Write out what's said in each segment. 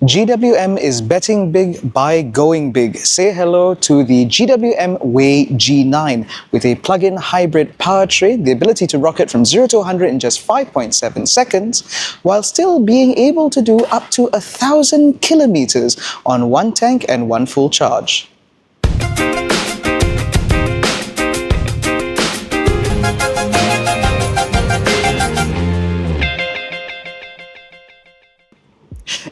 GWM is betting big by going big. Say hello to the GWM Wey G9 with a plug-in hybrid powertrain, the ability to rocket from 0 to 100 in just 5.7 seconds, while still being able to do up to 1,000 kilometers on one tank and one full charge.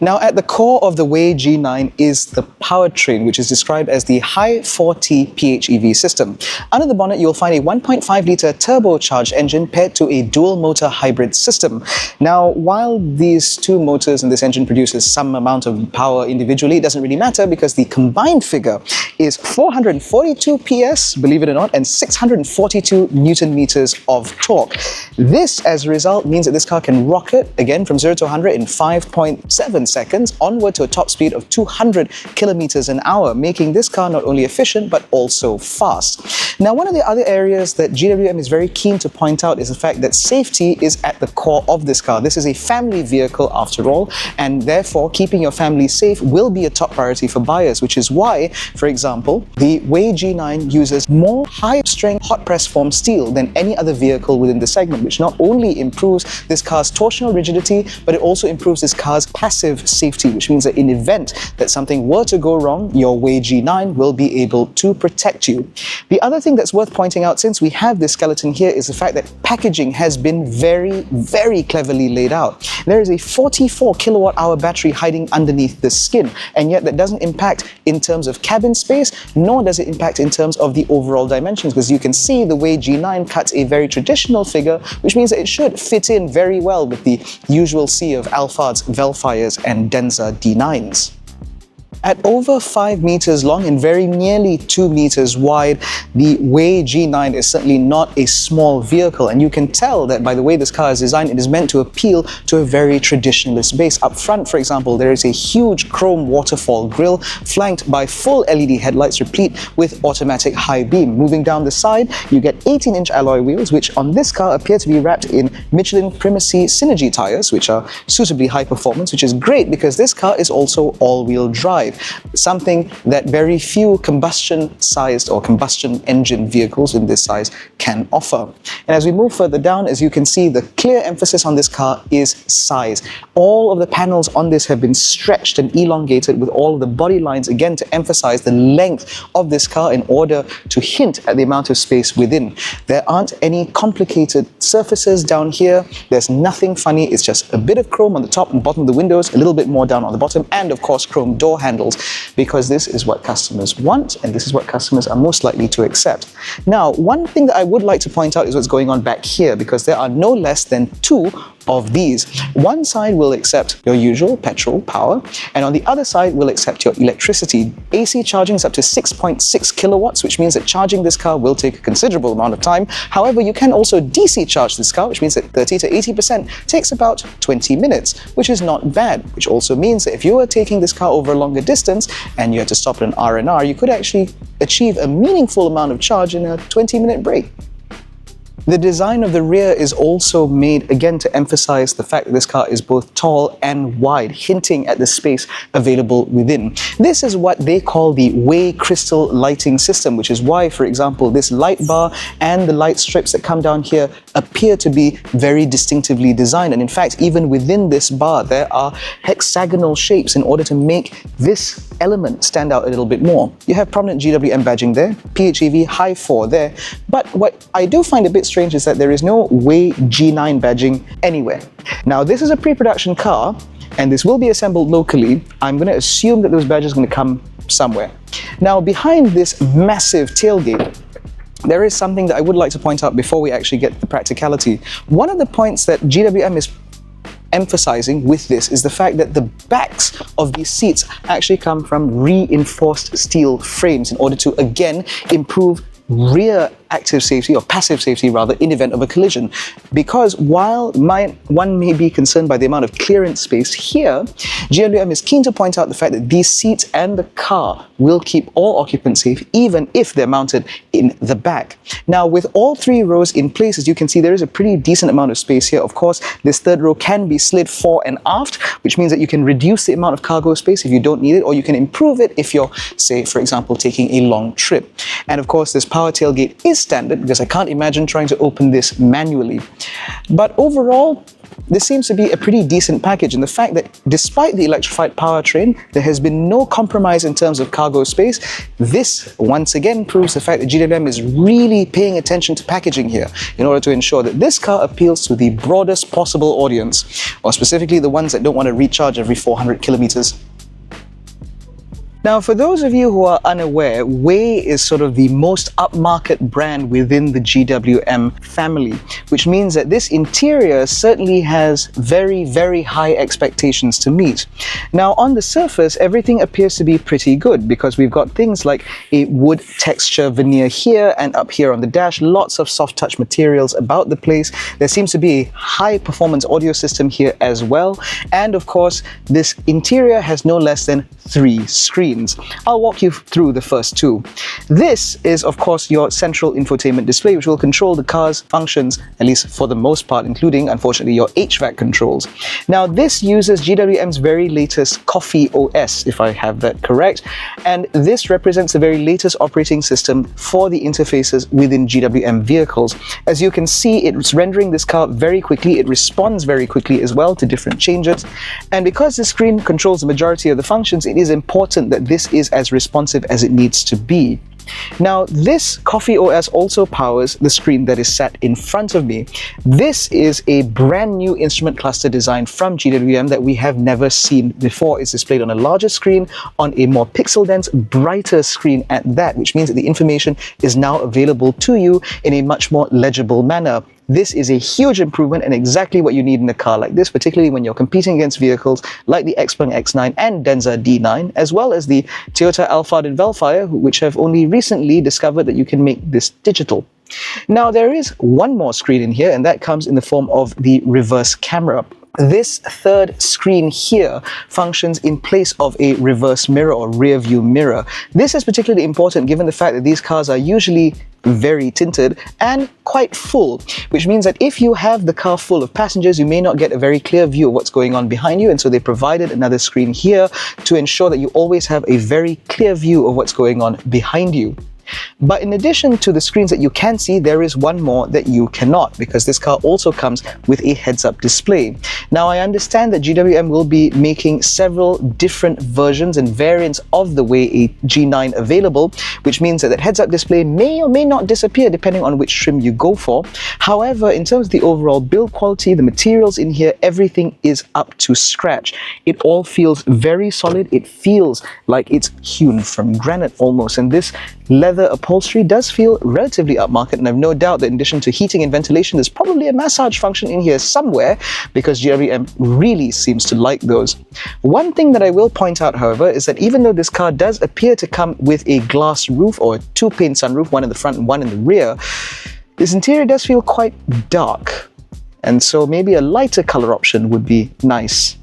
Now, at the core of the Wey G9 is the powertrain, which is described as the high 40 PHEV system. Under the bonnet, you'll find a 1.5-litre turbocharged engine paired to a dual-motor hybrid system. Now, while these two motors and this engine produces some amount of power individually, it doesn't really matter because the combined figure is 442 PS, believe it or not, and 642 Newton meters of torque. This, as a result, means that this car can rocket, again, from 0 to 100 in 5.7 seconds onward to a top speed of 200 kilometers an hour, making this car not only efficient but also fast. Now, one of the other areas that GWM is very keen to point out is the fact that safety is at the core of this car. This is a family vehicle after all, and therefore keeping your family safe will be a top priority for buyers, which is why, for example, the Wey G9 uses more high-strength hot-press form steel than any other vehicle within the segment, which not only improves this car's torsional rigidity, but it also improves this car's passive safety, which means that in event that something were to go wrong, your Wey G9 will be able to protect you. The other thing that's worth pointing out, since we have this skeleton here, is the fact that packaging has been very, very cleverly laid out. There is a 44 kilowatt-hour battery hiding underneath the skin, and yet that doesn't impact in terms of cabin space, nor does it impact in terms of the overall dimensions, because you can see the Wey G9 cuts a very traditional figure, which means that it should fit in very well with the usual sea of Alphard's Vellfires and Denza D9s. At over 5 meters long and very nearly 2 meters wide, the Wey G9 is certainly not a small vehicle, and you can tell that by the way this car is designed, it is meant to appeal to a very traditionalist base. Up front, for example, there is a huge chrome waterfall grille flanked by full LED headlights replete with automatic high beam. Moving down the side, you get 18-inch alloy wheels, which on this car appear to be wrapped in Michelin Primacy Synergy tires, which are suitably high performance, which is great because this car is also all-wheel drive. Something that very few combustion-sized or combustion engine vehicles in this size can offer. And as we move further down, as you can see, the clear emphasis on this car is size. All of the panels on this have been stretched and elongated with all of the body lines, again, to emphasize the length of this car in order to hint at the amount of space within. There aren't any complicated surfaces down here. There's nothing funny. It's just a bit of chrome on the top and bottom of the windows, a little bit more down on the bottom, and of course, chrome door handles, because this is what customers want and this is what customers are most likely to accept. Now, one thing that I would like to point out is what's going on back here, because there are no less than 2 of these. One side will accept your usual petrol power, and on the other side will accept your electricity. AC charging is up to 6.6 kilowatts, which means that charging this car will take a considerable amount of time. However, you can also DC charge this car, which means that 30 to 80% takes about 20 minutes, which is not bad, which also means that if you were taking this car over a longer distance and you had to stop at an R&R, you could actually achieve a meaningful amount of charge in a 20-minute break. The design of the rear is also made, again, to emphasize the fact that this car is both tall and wide, hinting at the space available within. This is what they call the Wey crystal lighting system, which is why, for example, this light bar and the light strips that come down here appear to be very distinctively designed. And in fact, even within this bar, there are hexagonal shapes in order to make this element stand out a little bit more. You have prominent GWM badging there, PHEV high 4 there, but what I do find a bit strange is that there is no Wey G9 badging anywhere. Now, this is a pre-production car, and this will be assembled locally. I'm going to assume that those badges are going to come somewhere. Now, behind this massive tailgate, there is something that I would like to point out before we actually get the practicality. One of the points that GWM is emphasizing with this is the fact that the backs of these seats actually come from reinforced steel frames in order to, again, improve rear active safety, or passive safety rather, in event of a collision. Because while one may be concerned by the amount of clearance space here, GWM is keen to point out the fact that these seats and the car will keep all occupants safe, even if they're mounted in the back. Now, with all three rows in place, as you can see, there is a pretty decent amount of space here. Of course, this third row can be slid fore and aft, which means that you can reduce the amount of cargo space if you don't need it, or you can improve it if you're, say, for example, taking a long trip. And of course, this power tailgate is standard, because I can't imagine trying to open this manually. But overall, this seems to be a pretty decent package, and the fact that despite the electrified powertrain, there has been no compromise in terms of cargo space, this once again proves the fact that GWM is really paying attention to packaging here in order to ensure that this car appeals to the broadest possible audience, or specifically the ones that don't want to recharge every 400 kilometers. Now, for those of you who are unaware, Wey is sort of the most upmarket brand within the GWM family, which means that this interior certainly has very, very high expectations to meet. Now, on the surface, everything appears to be pretty good, because we've got things like a wood texture veneer here and up here on the dash, lots of soft touch materials about the place. There seems to be a high performance audio system here as well. And of course, this interior has no less than 3 screens. I'll walk you through the first 2. This is, of course, your central infotainment display, which will control the car's functions, at least for the most part, including, unfortunately, your HVAC controls. Now, this uses GWM's very latest Coffee OS, if I have that correct, and this represents the very latest operating system for the interfaces within GWM vehicles. As you can see, it's rendering this car very quickly. It responds very quickly as well to different changes, and because the screen controls the majority of the functions, it is important that this is as responsive as it needs to be. Now, this Coffee OS also powers the screen that is sat in front of me. This is a brand new instrument cluster design from GWM that we have never seen before. It's displayed on a larger screen, on a more pixel-dense, brighter screen at that, which means that the information is now available to you in a much more legible manner. This is a huge improvement and exactly what you need in a car like this, particularly when you're competing against vehicles like the Xpeng X9 and Denza D9, as well as the Toyota Alphard Vellfire, which have only recently discovered that you can make this digital. Now, there is one more screen in here, and that comes in the form of the reverse camera. This third screen here functions in place of a reverse mirror or rear view mirror. This is particularly important given the fact that these cars are usually very tinted and quite full, which means that if you have the car full of passengers, you may not get a very clear view of what's going on behind you, and so they provided another screen here to ensure that you always have a very clear view of what's going on behind you. But in addition to the screens that you can see, there is one more that you cannot, because this car also comes with a heads-up display. Now, I understand that GWM will be making several different versions and variants of the Wey G9 available, which means that that heads-up display may or may not disappear depending on which trim you go for. However, in terms of the overall build quality, the materials in here, everything is up to scratch. It all feels very solid. It feels like it's hewn from granite almost, and this leather upholstery does feel relatively upmarket, and I've no doubt that in addition to heating and ventilation, there's probably a massage function in here somewhere, because GWM really seems to like those. One thing that I will point out, however, is that even though this car does appear to come with a glass roof or a 2-pane sunroof, one in the front and one in the rear, this interior does feel quite dark, and so maybe a lighter color option would be nice.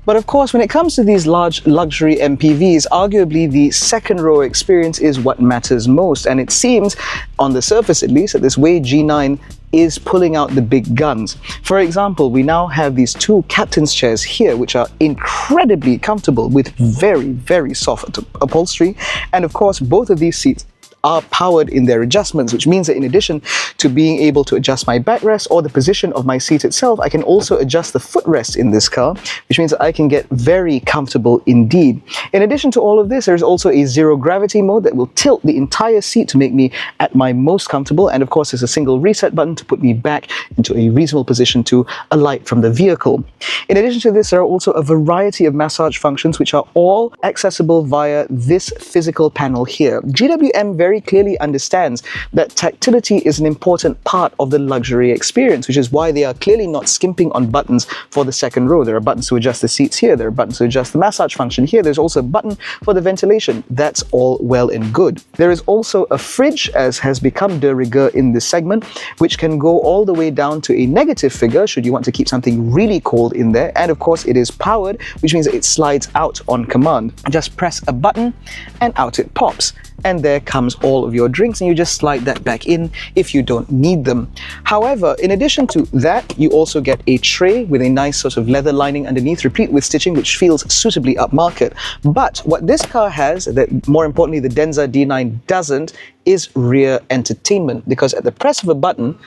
But of course, when it comes to these large luxury MPVs, arguably the second row experience is what matters most. And it seems, on the surface at least, that this Wey G9 is pulling out the big guns. For example, we now have these 2 captain's chairs here, which are incredibly comfortable with very, very soft upholstery. And of course, both of these seats are powered in their adjustments, which means that in addition to being able to adjust my backrest or the position of my seat itself, I can also adjust the footrest in this car, which means that I can get very comfortable indeed. In addition to all of this, there's also a zero gravity mode that will tilt the entire seat to make me at my most comfortable, and of course there's a single reset button to put me back into a reasonable position to alight from the vehicle. In addition to this, there are also a variety of massage functions which are all accessible via this physical panel here. GWM very very clearly understands that tactility is an important part of the luxury experience, which is why they are clearly not skimping on buttons for the second row. There are buttons to adjust the seats here, there are buttons to adjust the massage function here, there's also a button for the ventilation. That's all well and good. There is also a fridge, as has become de rigueur in this segment, which can go all the way down to a negative figure should you want to keep something really cold in there. And of course it is powered, which means that it slides out on command. Just press a button and out it pops. And there comes all of your drinks, and you just slide that back in if you don't need them. However, in addition to that, you also get a tray with a nice sort of leather lining underneath, replete with stitching, which feels suitably upmarket. But what this car has, that more importantly the Denza D9 doesn't, is rear entertainment, because at the press of a button,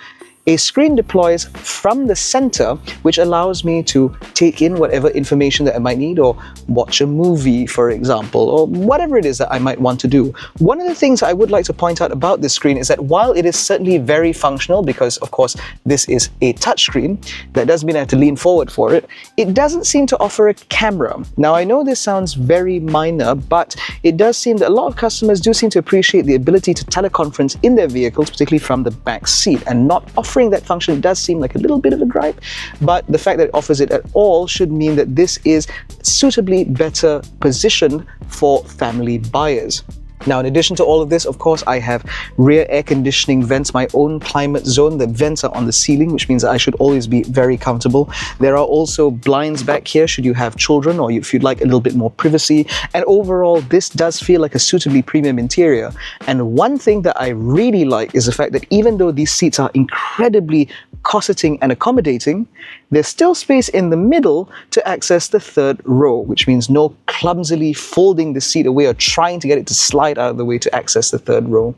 a screen deploys from the center, which allows me to take in whatever information that I might need, or watch a movie, for example, or whatever it is that I might want to do. One of the things I would like to point out about this screen is that while it is certainly very functional, because of course this is a touchscreen, that doesn't mean I have to lean forward for it, it doesn't seem to offer a camera. Now I know this sounds very minor, but it does seem that a lot of customers do seem to appreciate the ability to teleconference in their vehicles, particularly from the back seat, and not offering that function does seem like a little bit of a gripe, but the fact that it offers it at all should mean that this is suitably better positioned for family buyers. Now, in addition to all of this, of course, I have rear air conditioning vents, my own climate zone. The vents are on the ceiling, which means that I should always be very comfortable. There are also blinds back here should you have children, or if you'd like a little bit more privacy. And overall, this does feel like a suitably premium interior. And one thing that I really like is the fact that even though these seats are incredibly cosseting and accommodating, there's still space in the middle to access the third row, which means no clumsily folding the seat away or trying to get it to slide out of the way to access the third row.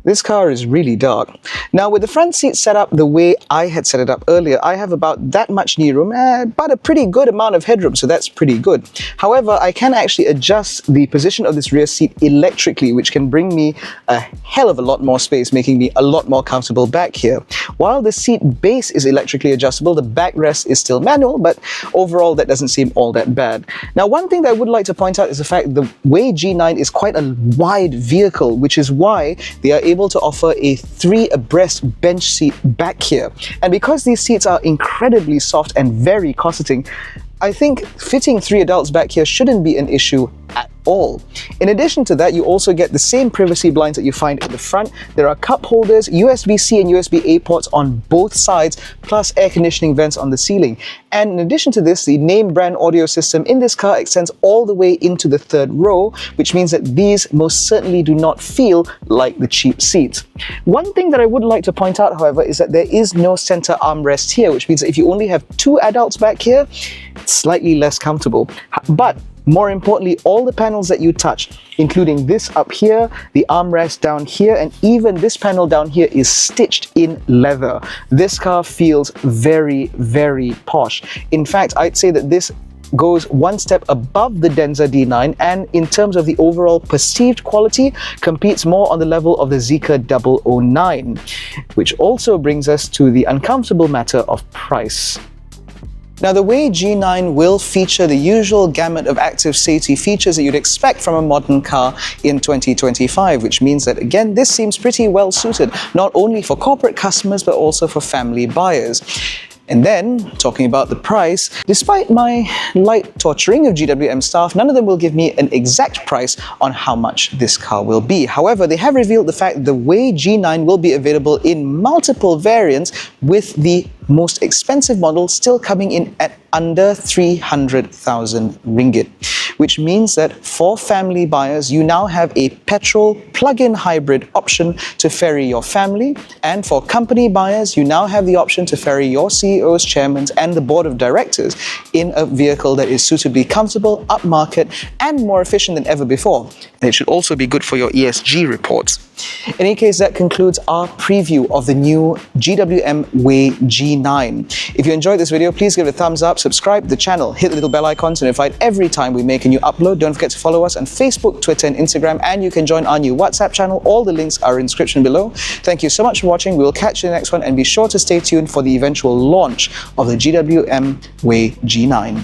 This car is really dark. Now, with the front seat set up the way I had set it up earlier, I have about that much knee room, but a pretty good amount of headroom, so that's pretty good. However, I can actually adjust the position of this rear seat electrically, which can bring me a hell of a lot more space, making me a lot more comfortable back here. While the seat base is electrically adjustable, the backrest is still manual, but overall that doesn't seem all that bad. Now, one thing that I would like to point out is the fact the Wey G9 is quite a wide vehicle, which is why they are able to offer a 3 abreast bench seat back here. And because these seats are incredibly soft and very cosseting, I think fitting 3 adults back here shouldn't be an issue at all. In addition to that, you also get the same privacy blinds that you find at the front. There are cup holders, USB-C and USB-A ports on both sides, plus air conditioning vents on the ceiling. And in addition to this, the name brand audio system in this car extends all the way into the third row, which means that these most certainly do not feel like the cheap seats. One thing that I would like to point out, however, is that there is no center armrest here, which means that if you only have 2 adults back here, it's slightly less comfortable. But more importantly, all the panels that you touch, including this up here, the armrest down here, and even this panel down here is stitched in leather. This car feels very, very posh. In fact, I'd say that this goes one step above the Denza D9, and in terms of the overall perceived quality, competes more on the level of the Zeekr 009, which also brings us to the uncomfortable matter of price. Now, the Wey G9 will feature the usual gamut of active safety features that you'd expect from a modern car in 2025, which means that, again, this seems pretty well suited, not only for corporate customers, but also for family buyers. And then, talking about the price, despite my light torturing of GWM staff, none of them will give me an exact price on how much this car will be. However, they have revealed the fact that the Wey G9 will be available in multiple variants, with the most expensive model still coming in at under 300,000 ringgit, which means that for family buyers, you now have a petrol plug-in hybrid option to ferry your family, and for company buyers, you now have the option to ferry your CEOs, chairmen, and the board of directors in a vehicle that is suitably comfortable, upmarket, and more efficient than ever before. And it should also be good for your ESG reports. In any case, that concludes our preview of the new GWM Wey G9. If you enjoyed this video, please give it a thumbs up, subscribe to the channel, hit the little bell icon to be notified every time we make a new upload. Don't forget to follow us on Facebook, Twitter, and Instagram, and you can join our new WhatsApp channel. All the links are in the description below. Thank you so much for watching. We will catch you in the next one, and be sure to stay tuned for the eventual launch of the GWM Wey G9.